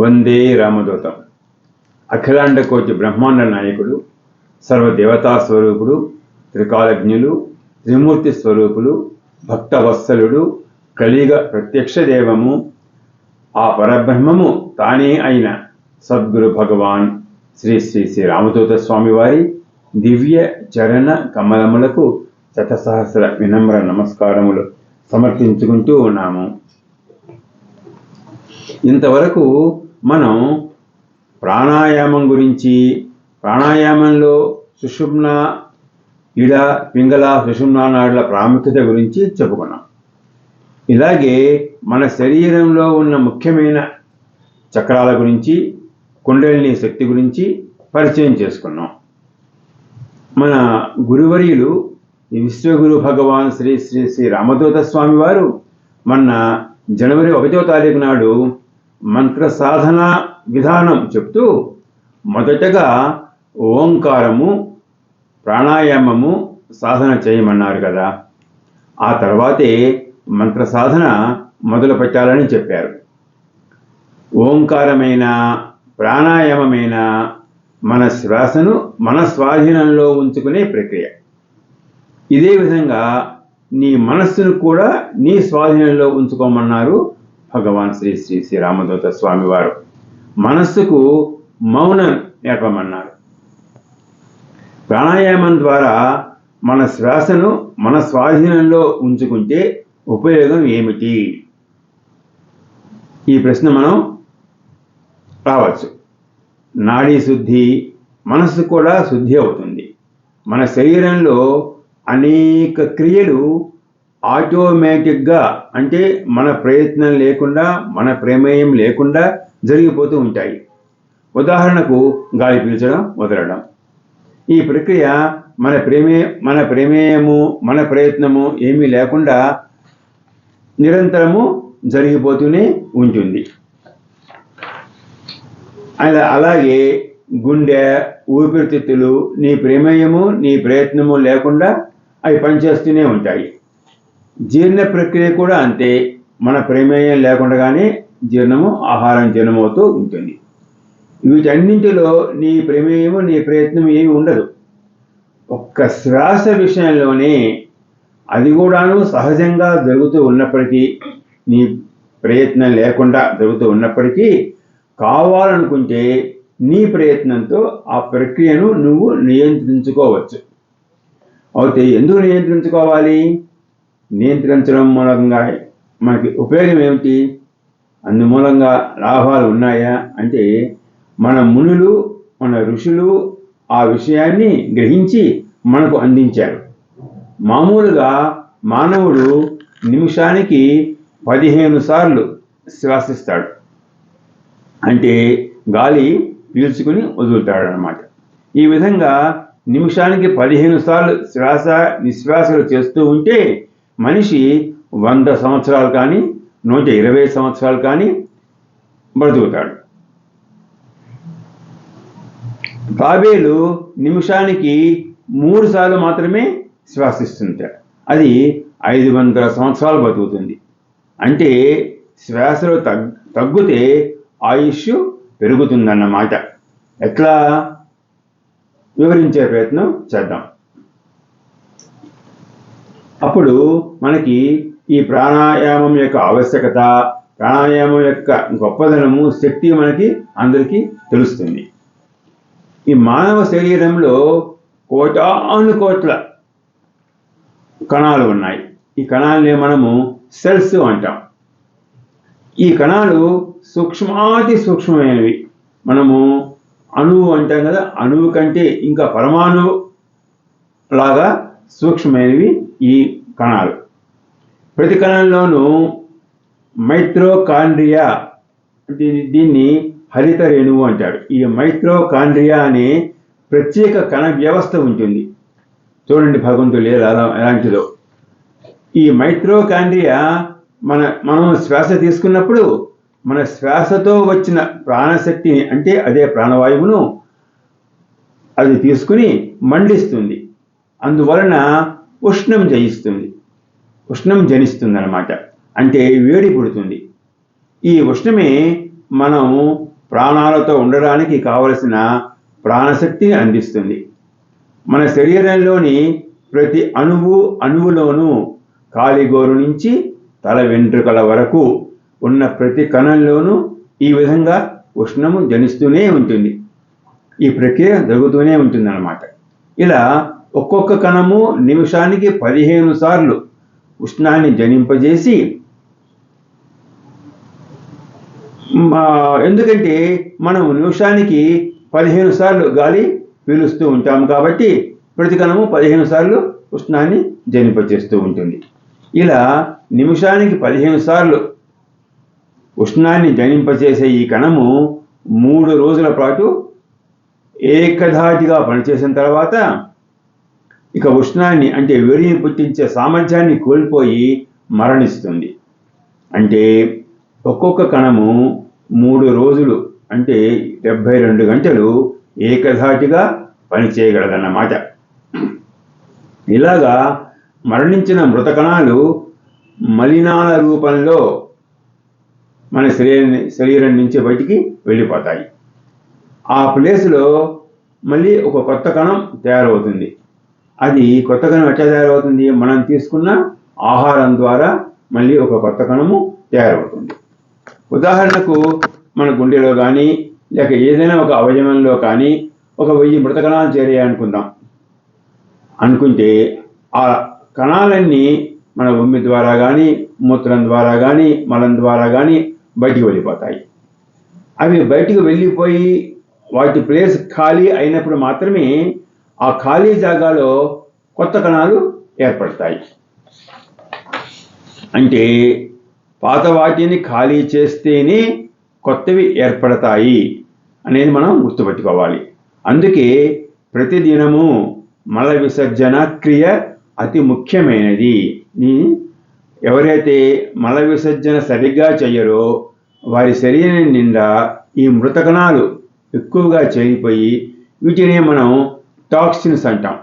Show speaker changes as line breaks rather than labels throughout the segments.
వందే రామదూతం. అఖిలాండ కోటి బ్రహ్మాండ నాయకుడు, సర్వదేవతా స్వరూపుడు, త్రికాలజ్ఞులు, త్రిమూర్తి స్వరూపులు, భక్తవత్సలుడు, కలియుగ ప్రత్యక్ష దేవము, ఆ పరబ్రహ్మము తానే అయిన సద్గురు భగవాన్ శ్రీ శ్రీ శ్రీ రామదూత స్వామి వారి దివ్య చరణ కమలములకు శతసహస్ర వినమ్ర నమస్కారములు సమర్పించుకుంటూ ఉన్నాము. ఇంతవరకు మనం ప్రాణాయామం గురించి, ప్రాణాయామంలో సుషుమ్న, ఇడ, పింగళ, సుషుమ్నా నాడుల ప్రాముఖ్యత గురించి చెప్పుకున్నాం. ఇలాగే మన శరీరంలో ఉన్న ముఖ్యమైన చక్రాల గురించి, కుండలిని శక్తి గురించి పరిచయం చేసుకున్నాం. మన గురువర్యులు విశ్వగురు భగవాన్ శ్రీ శ్రీ శ్రీ రామదూత స్వామి వారు మొన్న జనవరి 1వ తారీఖు నాడు మంత్ర సాధన విధానం చెప్తూ మొదటగా ఓంకారము, ప్రాణాయామము సాధన చేయమన్నారు కదా. ఆ తర్వాతే మంత్ర సాధన మొదలు పెట్టాలని చెప్పారు. ఓంకారమైన, ప్రాణాయామమైన మన శ్వాసను మన స్వాధీనంలో ఉంచుకునే ప్రక్రియ. ఇదే విధంగా నీ మనస్సును కూడా నీ స్వాధీనంలో ఉంచుకోమన్నారు భగవాన్ శ్రీ శ్రీ శ్రీ రామదూత స్వామి వారు. మనస్సుకు మౌనం నేర్పమన్నారు. ప్రాణాయామం ద్వారా మన శ్వాసను మన స్వాధీనంలో ఉంచుకుంటే ఉపయోగం ఏమిటి? ఈ ప్రశ్న మనం రావచ్చు. నాడీ శుద్ధి, మనస్సు కూడా శుద్ధి అవుతుంది. మన శరీరంలో అనేక క్రియలు ఆటోమేటిక్గా, అంటే మన ప్రయత్నం లేకుండా, మన ప్రమేయం లేకుండా జరిగిపోతూ ఉంటాయి. ఉదాహరణకు గాలి పీల్చడం, వదలడం. ఈ ప్రక్రియ మన ప్రమేయము, మన ప్రయత్నము ఏమీ లేకుండా నిరంతరము జరిగిపోతూనే ఉంటుంది. అలాగే గుండె, ఊపిరితిత్తులు నీ ప్రమేయము, నీ ప్రయత్నము లేకుండా అవి పనిచేస్తూనే ఉంటాయి. జీర్ణ ప్రక్రియ కూడా అంతే. మన ప్రమేయం లేకుండానే ఆహారం జీర్ణమవుతూ ఉంటుంది. వీటన్నింటిలో నీ ప్రమేయము, నీ ప్రయత్నం ఏమి ఉండదు. ఒక్క శ్వాస విషయంలోనే, అది కూడాను సహజంగా జరుగుతూ ఉన్నప్పటికీ, నీ ప్రయత్నం లేకుండా జరుగుతూ ఉన్నప్పటికీ, కావాలనుకుంటే నీ ప్రయత్నంతో ఆ ప్రక్రియను నువ్వు నియంత్రించుకోవచ్చు. అయితే ఎందుకు నియంత్రించుకోవాలి? నియంత్రించడం మూలంగా మనకి ఉపయోగం ఏమిటి? అందుమూలంగా లాభాలు ఉన్నాయా అంటే, మన మునులు, మన ఋషులు ఆ విషయాన్ని గ్రహించి మనకు అందించారు. మామూలుగా మానవుడు నిమిషానికి 15 సార్లు శ్వాసిస్తాడు. అంటే గాలి పీల్చుకుని వదులుతాడు అన్నమాట. ఈ విధంగా నిమిషానికి 15 సార్లు శ్వాస నిశ్వాసలు చేస్తూ ఉంటే మనిషి 100 సంవత్సరాలు కానీ, 120 సంవత్సరాలు కానీ బ్రతుకుతాడు. తాబేలు నిమిషానికి 3 సార్లు మాత్రమే శ్వాసిస్తుంటాడు. అది 500 సంవత్సరాలు బతుకుతుంది. అంటే శ్వాసలు తగ్గితే ఆయుష్ పెరుగుతుందన్నమాట. ఎట్లా వివరించే ప్రయత్నం చేద్దాం. అప్పుడు మనకి ఈ ప్రాణాయామం యొక్క ఆవశ్యకత, ప్రాణాయామం యొక్క గొప్పదనము, శక్తి మనకి అందరికీ తెలుస్తుంది. ఈ మానవ శరీరంలో కోటాను కోట్ల కణాలు ఉన్నాయి. ఈ కణాలనే మనము సెల్స్ అంటాం. ఈ కణాలు సూక్ష్మాతి సూక్ష్మమైనవి. మనము అణువు అంటాం కదా, అణువు కంటే ఇంకా పరమాణువు లాగా సూక్ష్మమైనవి ఈ కణాలు. ప్రతి కణంలోనూ మైట్రోకాండ్రియా, దీన్ని హరిత రేణువు అంటారు. ఈ మైట్రోకాండ్రియా అనే ప్రత్యేక కణ వ్యవస్థ ఉంటుంది. చూడండి భగవంతుడు ఎలాంటిదో. ఈ మైట్రోకాండ్రియా మనం శ్వాస తీసుకున్నప్పుడు మన శ్వాసతో వచ్చిన ప్రాణశక్తిని, అంటే అదే ప్రాణవాయువును అది తీసుకుని మండిస్తుంది. అందువలన ఉష్ణం జనిస్తుంది అన్నమాట. అంటే వేడి పుడుతుంది. ఈ ఉష్ణమే మనం ప్రాణాలతో ఉండడానికి కావలసిన ప్రాణశక్తిని అందిస్తుంది. మన శరీరంలోని ప్రతి అణువులోనూ కాలిగోరు నుంచి తల వెంట్రుకల వరకు ఉన్న ప్రతి కణంలోనూ ఈ విధంగా ఉష్ణము జనిస్తూనే ఉంటుంది. ఈ ప్రక్రియ జరుగుతూనే ఉంటుందన్నమాట. ఇలా ఒక్కొక్క కణము నిమిషానికి 15 సార్లు ఉష్ణాన్ని జనింపజేసి, ఎందుకంటే మనం నిమిషానికి 15 సార్లు గాలి పీలుస్తూ ఉంటాము కాబట్టి ప్రతి కణము 15 సార్లు ఉష్ణాన్ని జనింపజేస్తూ ఉంటుంది. ఇలా నిమిషానికి 15 సార్లు ఉష్ణాన్ని జనింపజేసే ఈ కణము 3 రోజుల పాటు ఏకధాటిగా పనిచేసిన తర్వాత ఇక ఉష్ణాన్ని అంటే వేడిని పుట్టించే సామర్థ్యాన్ని కోల్పోయి మరణిస్తుంది. అంటే ఒక్కొక్క కణము 3 రోజులు అంటే 72 గంటలు ఏకధాటిగా పనిచేయగలదన్నమాట. ఇలాగా మరణించిన మృత కణాలు మలినాల రూపంలో మన శరీరం నుంచి బయటికి వెళ్ళిపోతాయి. ఆ ప్లేస్లో మళ్ళీ ఒక కొత్త కణం తయారవుతుంది. అది కొత్త కణం ఎట్లా తయారవుతుంది? మనం తీసుకున్న ఆహారం ద్వారా మళ్ళీ ఒక కొత్త కణము తయారవుతుంది. ఉదాహరణకు మన గుండెలో కానీ లేక ఏదైనా ఒక అవయవంలో కానీ ఒక 1000 మృత కణాలు చేరాయి అనుకుంటే ఆ కణాలన్నీ మన ఉమ్మి ద్వారా కానీ మూత్రం ద్వారా కానీ మలం ద్వారా కానీ బయటికి వెళ్ళిపోతాయి. అవి బయటికి వెళ్ళిపోయి వాటి ప్లేస్ ఖాళీ అయినప్పుడు మాత్రమే ఆ ఖాళీ జాగాలో కొత్త కణాలు ఏర్పడతాయి. అంటే పాత వాటిని ఖాళీ చేస్తేనే కొత్తవి ఏర్పడతాయి అనేది మనం గుర్తుపెట్టుకోవాలి. అందుకే ప్రతిదినము మల విసర్జన క్రియ అతి ముఖ్యమైనది. ఎవరైతే మల విసర్జన సరిగ్గా చేయరో వారి శరీరం నిండా ఈ మృత కణాలు ఎక్కువగా చేరిపోయి వీటినే మనం టాక్సిన్స్ అంటాం.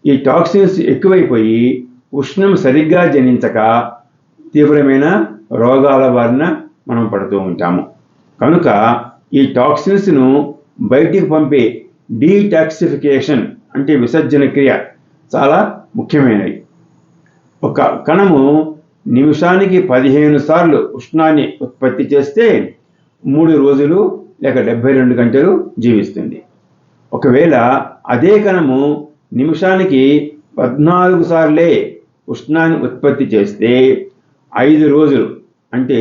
ఈ టాక్సిన్స్ ఎక్కువైపోయి ఉష్ణం సరిగ్గా జనించక తీవ్రమైన రోగాల బారిన మనం పడుతూ ఉంటాము. కనుక ఈ టాక్సిన్స్ను బయటికి పంపే డీటాక్సిఫికేషన్ అంటే విసర్జన క్రియ చాలా ముఖ్యమైనది. ఒక కణము నిమిషానికి 15 సార్లు ఉష్ణాన్ని ఉత్పత్తి చేస్తే 3 రోజులు లేక 72 గంటలు జీవిస్తుంది. ఒకవేళ అదే కణము నిమిషానికి 14 సార్లే ఉష్ణాన్ని ఉత్పత్తి చేస్తే 5 రోజులు అంటే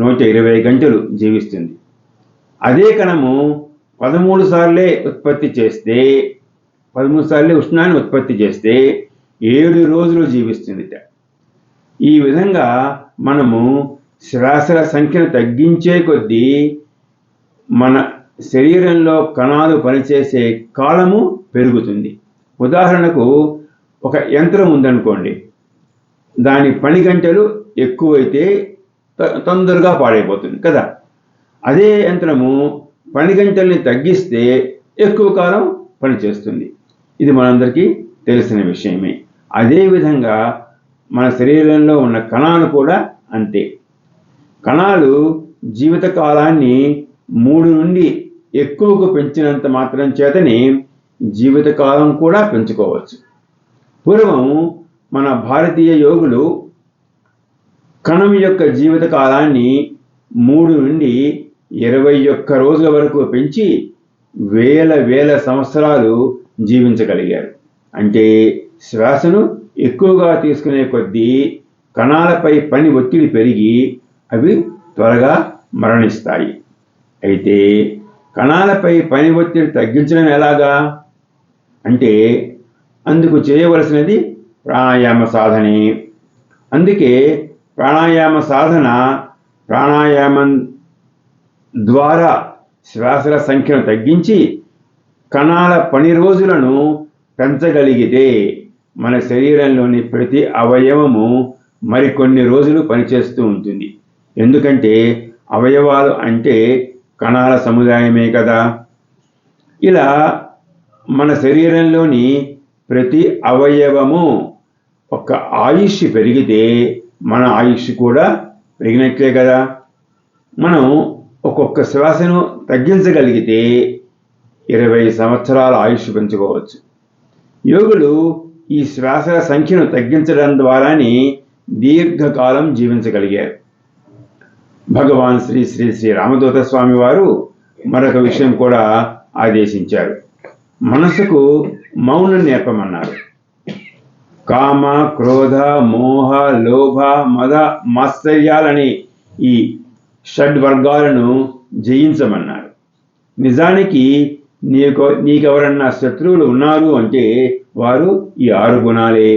120 గంటలు జీవిస్తుంది. అదే కణము 13 సార్లే ఉష్ణాన్ని ఉత్పత్తి చేస్తే 7 రోజులు జీవిస్తుంది. ఈ విధంగా మనము శ్వాసల సంఖ్యను తగ్గించే కొద్దీ మన శరీరంలో కణాలు పనిచేసే కాలము పెరుగుతుంది. ఉదాహరణకు ఒక యంత్రం ఉందనుకోండి, దాని పని గంటలు ఎక్కువైతే తొందరగా పాడైపోతుంది కదా. అదే యంత్రము పని గంటల్ని తగ్గిస్తే ఎక్కువ కాలం పనిచేస్తుంది. ఇది మనందరికీ తెలిసిన విషయమే. అదేవిధంగా మన శరీరంలో ఉన్న కణాలు కూడా అంతే. కణాలు జీవితకాలాన్ని 3 నుండి ఎక్కువకు పెంచినంత మాత్రం చేతనే జీవితకాలం కూడా పెంచుకోవచ్చు. పూర్వం మన భారతీయ యోగులు కణం యొక్క జీవితకాలాన్ని 3 నుండి 21 రోజుల వరకు పెంచి వేల సంవత్సరాలు జీవించగలిగారు. అంటే శ్వాసను ఎక్కువగా తీసుకునే కొద్దీ కణాలపై పని ఒత్తిడి పెరిగి అవి త్వరగా మరణిస్తాయి. అయితే కణాలపై పని ఒత్తిడి తగ్గించడం ఎలాగా అంటే అందుకు చేయవలసినది ప్రాణాయామ సాధనే. అందుకే ప్రాణాయామం ద్వారా శ్వాసల సంఖ్యను తగ్గించి కణాల పని రోజులను పెంచగలిగితే మన శరీరంలోని ప్రతి అవయవము మరికొన్ని రోజులు పనిచేస్తూ ఉంటుంది. ఎందుకంటే అవయవాలు అంటే కణాల సముదాయమే కదా. ఇలా మన శరీరంలోని ప్రతి అవయవము ఒక ఆయుష్ పెరిగితే మన ఆయుష్ కూడా పెరిగినట్లే కదా. మనం ఒక్కొక్క శ్వాసను తగ్గించగలిగితే 20 సంవత్సరాల ఆయుష్ పెంచుకోవచ్చు. యోగులు ఈ శ్వాసల సంఖ్యను తగ్గించడం ద్వారానే దీర్ఘకాలం జీవించగలిగారు. భగవాన్ శ్రీ శ్రీ శ్రీ రామదూత స్వామి వారు మరొక విషయం కూడా ఆదేశించారు. మనసుకు మౌనం నేర్పమన్నారు. కామ, క్రోధ, మోహ, లోభ, మద, మాత్సర్యాలని ఈ షడ్వర్గాలను జయించమన్నారు. నిజానికి నీకెవరన్నా శత్రువులు ఉన్నారు అంటే వారు ఈ 6 గుణాలే.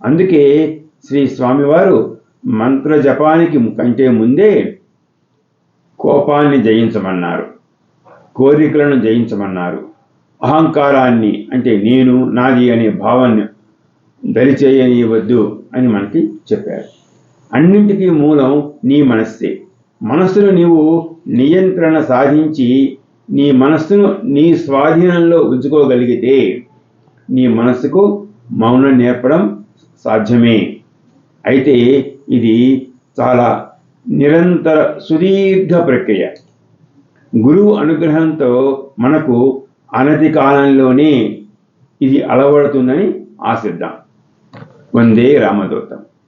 అందుకే శ్రీ స్వామివారు మంత్ర జపానికి కంటే ముందే కోపాన్ని జయించమన్నారు, కోరికలను జయించమన్నారు, అహంకారాన్ని అంటే నేను నాది అనే భావాన్ని దరిచేయనివ్వద్దు అని మనకి చెప్పారు. అన్నింటికీ మూలం నీ మనస్సే. మనస్సును నీవు నియంత్రణ సాధించి నీ మనస్సును నీ స్వాధీనంలో ఉంచుకోగలిగితే నీ మనస్సుకు మౌనం నేర్పడం సాధ్యమే. అయితే ఇది చాలా నిరంతర సుదీర్ఘ ప్రక్రియ. గురువు అనుగ్రహంతో మనకు అనతి కాలంలోనే ఇది అలవడుతుందని ఆశిద్దాం. వందే రామదూతం.